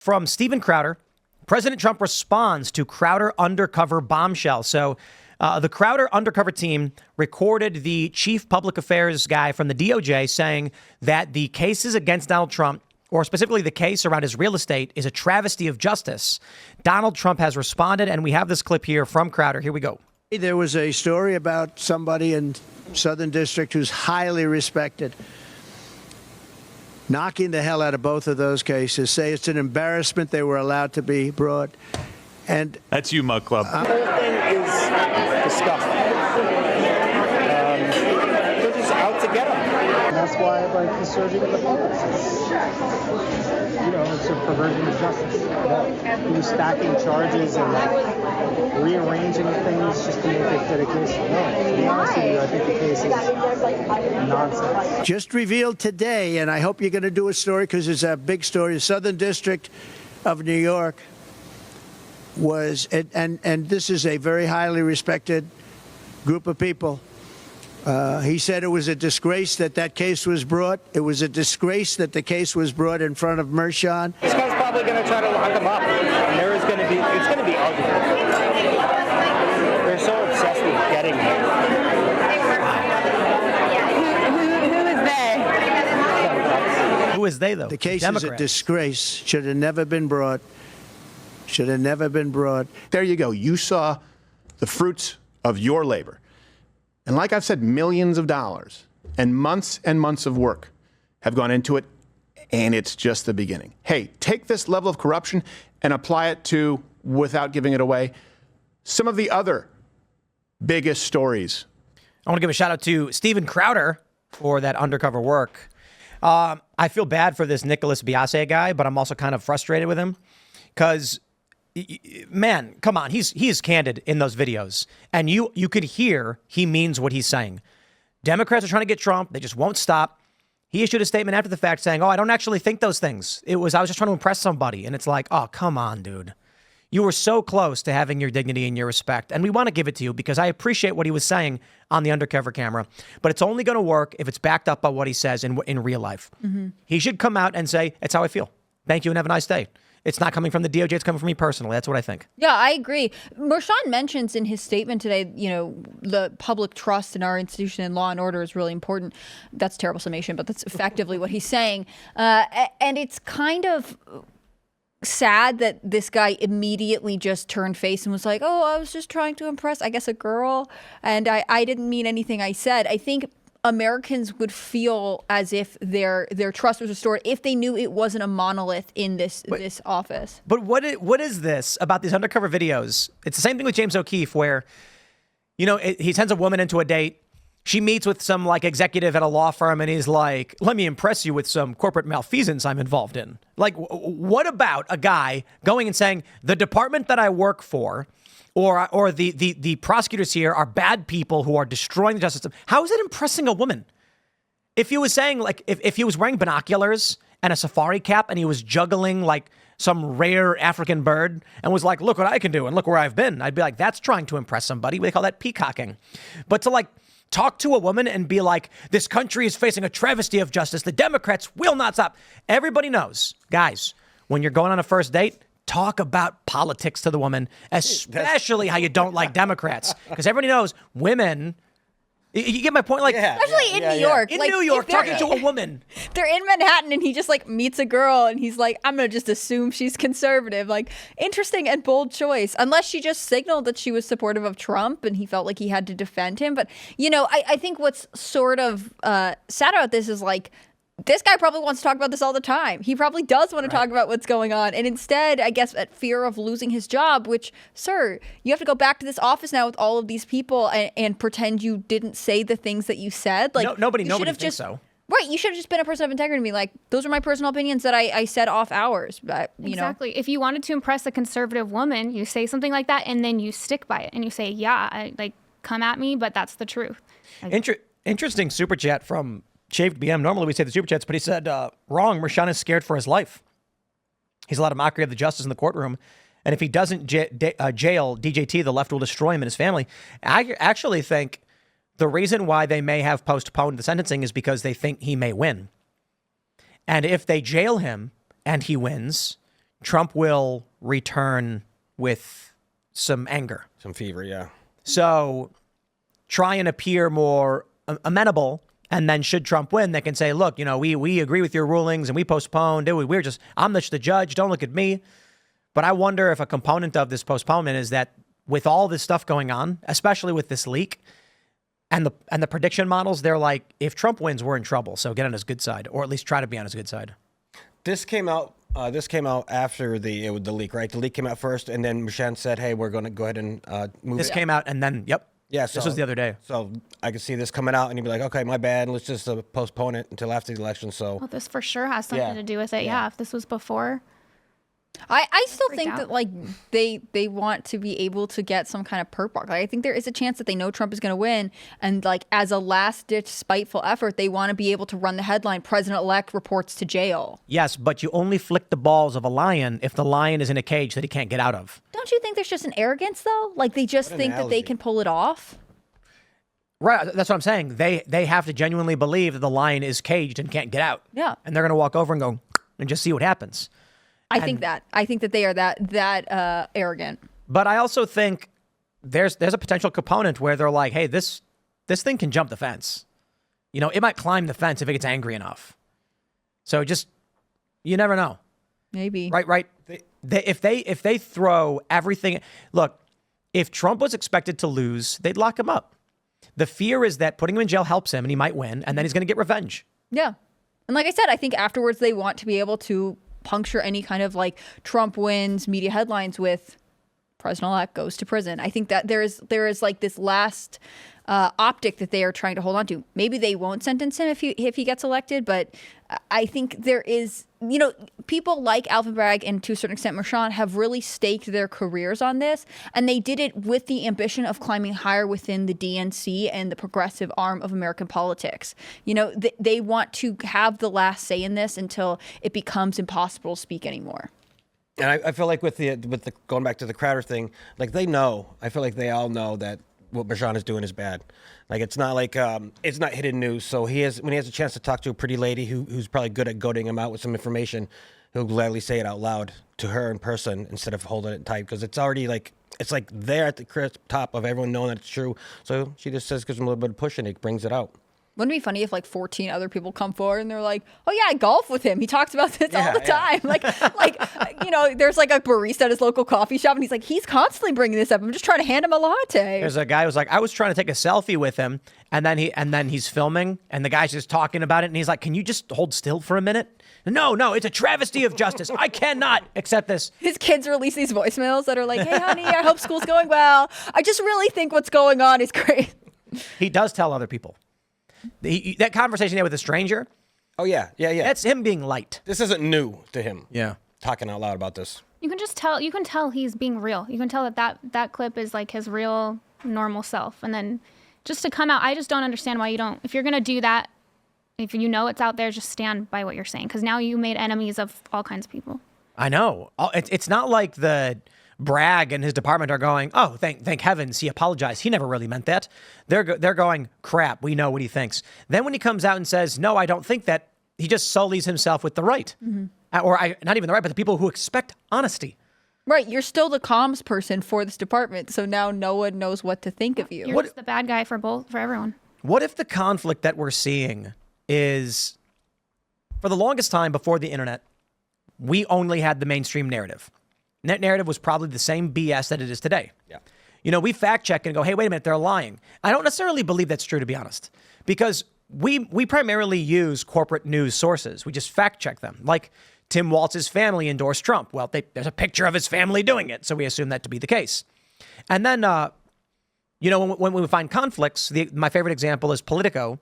From Steven Crowder, President Trump responds to Crowder undercover bombshell. So the Crowder undercover team recorded the chief public affairs guy from the DOJ saying that the cases against Donald Trump, or specifically the case around his real estate, is a travesty of justice. Donald Trump has responded, and we have this clip here from Crowder. Here we go. There was a story about somebody in Southern District who's highly respected, knocking the hell out of both of those cases, say it's an embarrassment they were allowed to be brought. And that's you, Mug Club. The whole thing is disgusting. They're just out to get him. And that's why I'd like the surging of the polls. It's a perversion of justice. He was stacking charges and rearranging things just to make it fit a case. No, to be honest with you, I think the case is nonsense. Just revealed today, and I hope you're going to do a story because it's a big story. The Southern District of New York was, and this is a very highly respected group of people. He said it was a disgrace that case was brought. It was a disgrace that the case was brought in front of Mershon. This guy's probably going to try to lock him up, and it's going to be ugly. They're so obsessed with getting him. Who is they, though? The case Democrats. is a disgrace. Should have never been brought. Should have never been brought. There you go. You saw the fruits of your labor. And like I've said, millions of dollars and months of work have gone into it, and it's just the beginning. Hey, take this level of corruption and apply it to, without giving it away, some of the other biggest stories. I want to give a shout out to Steven Crowder for that undercover work. I feel bad for this Nicholas Biase guy, but I'm also kind of frustrated with him because, man, come on. He's candid in those videos, and you could hear he means what he's saying. Democrats are trying to get Trump. They just won't stop. He issued a statement after the fact saying, I don't actually think those things. I was just trying to impress somebody. And it's like, oh, come on, dude. You were so close to having your dignity and your respect. And we want to give it to you because I appreciate what he was saying on the undercover camera. But it's only going to work if it's backed up by what he says in real life. Mm-hmm. He should come out and say, it's how I feel. Thank you and have a nice day. It's not coming from the DOJ. It's coming from me personally. That's what I think. Yeah, I agree. Mershon mentions in his statement today, the public trust in our institution and law and order is really important. That's a terrible summation, but that's effectively what he's saying. And it's kind of sad that this guy immediately just turned face and was like, I was just trying to impress, I guess, a girl. And I didn't mean anything I said. I think Americans would feel as if their trust was restored if they knew it wasn't a monolith in this office. But what is this about these undercover videos? It's the same thing with James O'Keefe where, he sends a woman into a date. She meets with some executive at a law firm and he's like, let me impress you with some corporate malfeasance I'm involved in. What about a guy going and saying the department that I work for or the prosecutors here are bad people who are destroying the justice system? How is it impressing a woman? If he was saying if he was wearing binoculars and a safari cap and he was juggling some rare African bird and was like, look what I can do and look where I've been, I'd be like, that's trying to impress somebody. We call that peacocking. But to talk to a woman and be like, this country is facing a travesty of justice. The Democrats will not stop. Everybody knows, guys, when you're going on a first date, talk about politics to the woman, especially how you don't like Democrats. Because everybody knows women, you get my point? Especially in New York. In New York, talking to a woman. They're in Manhattan and he just meets a girl and he's like, I'm going to just assume she's conservative. Interesting and bold choice. Unless she just signaled that she was supportive of Trump and he felt like he had to defend him. But, I think what's sort of sad about this is this guy probably wants to talk about this all the time. He probably does want to talk about what's going on. And instead, I guess, at fear of losing his job, which, sir, you have to go back to this office now with all of these people and pretend you didn't say the things that you said. Nobody thinks so. Right. You should have just been a person of integrity and be like, those are my personal opinions that I said off hours. But, Exactly. If you wanted to impress a conservative woman, you say something like that and then you stick by it and you say, come at me, but that's the truth. Interesting super chat from Shaved BM. Normally we say the super chats, but he said, wrong. Mershon is scared for his life. He's allowed a mockery of the justice in the courtroom. And if he doesn't jail DJT, the left will destroy him and his family. I actually think the reason why they may have postponed the sentencing is because they think he may win. And if they jail him and he wins, Trump will return with some anger. Some fever, yeah. So try and appear more amenable. And then should Trump win, they can say, look, we agree with your rulings and we postponed. I'm the judge. Don't look at me. But I wonder if a component of this postponement is that with all this stuff going on, especially with this leak and the prediction models, they're like, if Trump wins, we're in trouble. So get on his good side, or at least try to be on his good side. This came out after the leak, right? The leak came out first, and then Michelle said, hey, we're going to go ahead and move This it. came out, and then, yep. Yeah, this was the other day. So I could see this coming out, and you'd be like, okay, my bad. Let's just postpone it until after the election. So Well, this for sure has something to do with it. Yeah, if this was before. I still Freaked think out. that like they want to be able to get some kind of perk bark. Like, I think there is a chance that they know Trump is going to win, and like as a last ditch spiteful effort, they want to be able to run the headline: President-elect reports to jail. Yes, but you only flick the balls of a lion if the lion is in a cage that he can't get out of. Don't you think there's just an arrogance though? Like they just think that they analogy. can pull it off. Right, that's what I'm saying. They have to genuinely believe that the lion is caged and can't get out. Yeah. And they're going to walk over and go and just see what happens. I think that they are that arrogant. But I also think there's a potential component where they're like, hey, this thing can jump the fence. It might climb the fence if it gets angry enough. So just, you never know. Maybe. Right. If they throw everything, look, if Trump was expected to lose, they'd lock him up. The fear is that putting him in jail helps him and he might win, and then he's going to get revenge. Yeah. And like I said, I think afterwards they want to be able to puncture any kind of like Trump wins media headlines with President-elect goes to prison. I think that there is like this last optic that they are trying to hold on to. Maybe they won't sentence him if he gets elected, but I think there is, people like Alvin Bragg and to a certain extent Mershon have really staked their careers on this, and they did it with the ambition of climbing higher within the DNC and the progressive arm of American politics. They want to have the last say in this until it becomes impossible to speak anymore. And I feel like with the going back to the Crowder thing, like they know. I feel like they all know that what Mershon is doing is bad. Like it's not like it's not hidden news. So when he has a chance to talk to a pretty lady who's probably good at goading him out with some information, he'll gladly say it out loud to her in person instead of holding it tight, because it's already like it's like there at the crisp top of everyone knowing that it's true. So she just gives him a little bit of push and it brings it out. Wouldn't it be funny if like 14 other people come forward and they're like, oh yeah, I golf with him. He talks about this all the time. Like, there's like a barista at his local coffee shop and he's like, he's constantly bringing this up. I'm just trying to hand him a latte. There's a guy who's like, I was trying to take a selfie with him, and then he's filming, and the guy's just talking about it, and he's like, can you just hold still for a minute? No, it's a travesty of justice. I cannot accept this. His kids release these voicemails that are like, hey honey, I hope school's going well. I just really think what's going on is great. He does tell other people. That conversation he had with a stranger. Oh yeah. That's him being light. This isn't new to him. Yeah. Talking out loud about this. You can tell he's being real. You can tell that clip is like his real normal self. And then just to come out, I just don't understand why you don't, if you're going to do that, if you know it's out there, just stand by what you're saying. Because now you made enemies of all kinds of people. I know. It's not like the Bragg and his department are going, oh, thank heavens he apologized. He never really meant that. They're going, crap, we know what he thinks. Then when he comes out and says, no, I don't think that, he just sullies himself with the right. Mm-hmm. Not even the right, but the people who expect honesty. Right. You're still the comms person for this department. So now no one knows what to think of you. You're just the bad guy for everyone. What if the conflict that we're seeing is, for the longest time before the internet, we only had the mainstream narrative. And that narrative was probably the same BS that it is today. Yeah. We fact check and go, hey, wait a minute, they're lying. I don't necessarily believe that's true, to be honest, because we primarily use corporate news sources. We just fact check them. Like Tim Walz's family endorsed Trump. Well, there's a picture of his family doing it, so we assume that to be the case. And then, when we find conflicts, my favorite example is Politico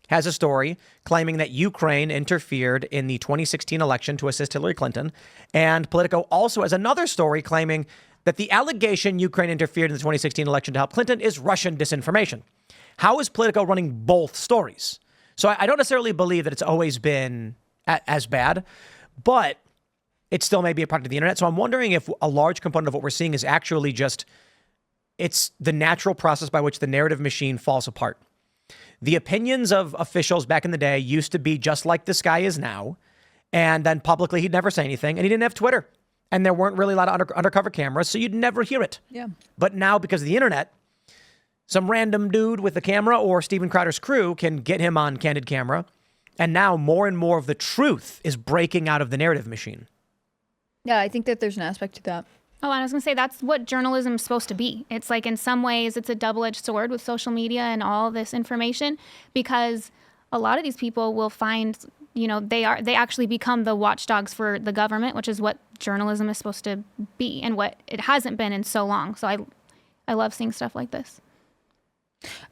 has a story claiming that Ukraine interfered in the 2016 election to assist Hillary Clinton. And Politico also has another story claiming that the allegation Ukraine interfered in the 2016 election to help Clinton is Russian disinformation. How is Politico running both stories? So I don't necessarily believe that it's always been as bad, but it still may be a product of the internet. So I'm wondering if a large component of what we're seeing is actually just, it's the natural process by which the narrative machine falls apart. The opinions of officials back in the day used to be just like this guy is now. And then publicly, he'd never say anything. And he didn't have Twitter. and there weren't really a lot of undercover cameras, so you'd never hear it. Yeah. But now, because of the internet, some random dude with a camera or Steven Crowder's crew can get him on candid camera, and now more and more of the truth is breaking out of the narrative machine. Yeah, I think that there's an aspect to that. Oh, and I was going to say, that's what journalism is supposed to be. It's like, in some ways, it's a double-edged sword with social media and all this information, because a lot of these people will find, they actually become the watchdogs for the government, which is what journalism is supposed to be and what it hasn't been in so long. So I love seeing stuff like this.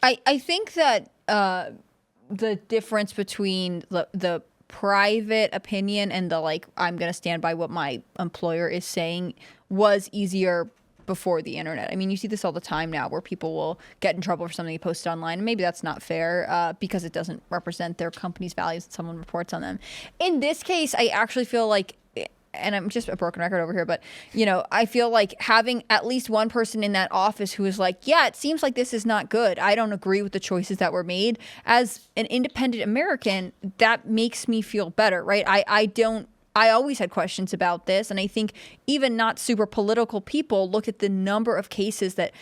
I think that the difference between the private opinion and the I'm going to stand by what my employer is saying was easier before the internet. I mean, you see this all the time now where people will get in trouble for something they posted online. And maybe that's not fair because it doesn't represent their company's values and someone reports on them. In this case, I actually feel like, and I'm just a broken record over here, but, I feel like having at least one person in that office who is like, yeah, it seems like this is not good. I don't agree with the choices that were made. As an independent American, that makes me feel better, right? I always had questions about this. And I think even not super political people look at the number of cases that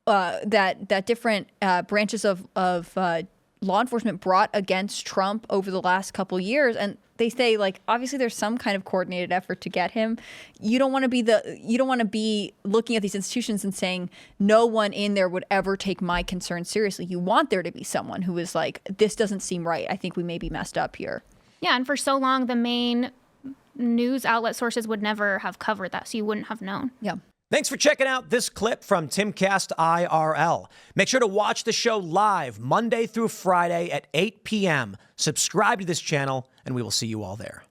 that different branches of law enforcement brought against Trump over the last couple years, and they say obviously there's some kind of coordinated effort to get him. You don't want to be looking at these institutions and saying no one in there would ever take my concerns seriously. You want there to be someone who is like, this doesn't seem right. I think we may be messed up here. Yeah, and for so long the main news outlet sources would never have covered that, so you wouldn't have known. Yeah. Thanks for checking out this clip from Timcast IRL. Make sure to watch the show live Monday through Friday at 8 p.m. Subscribe to this channel, and we will see you all there.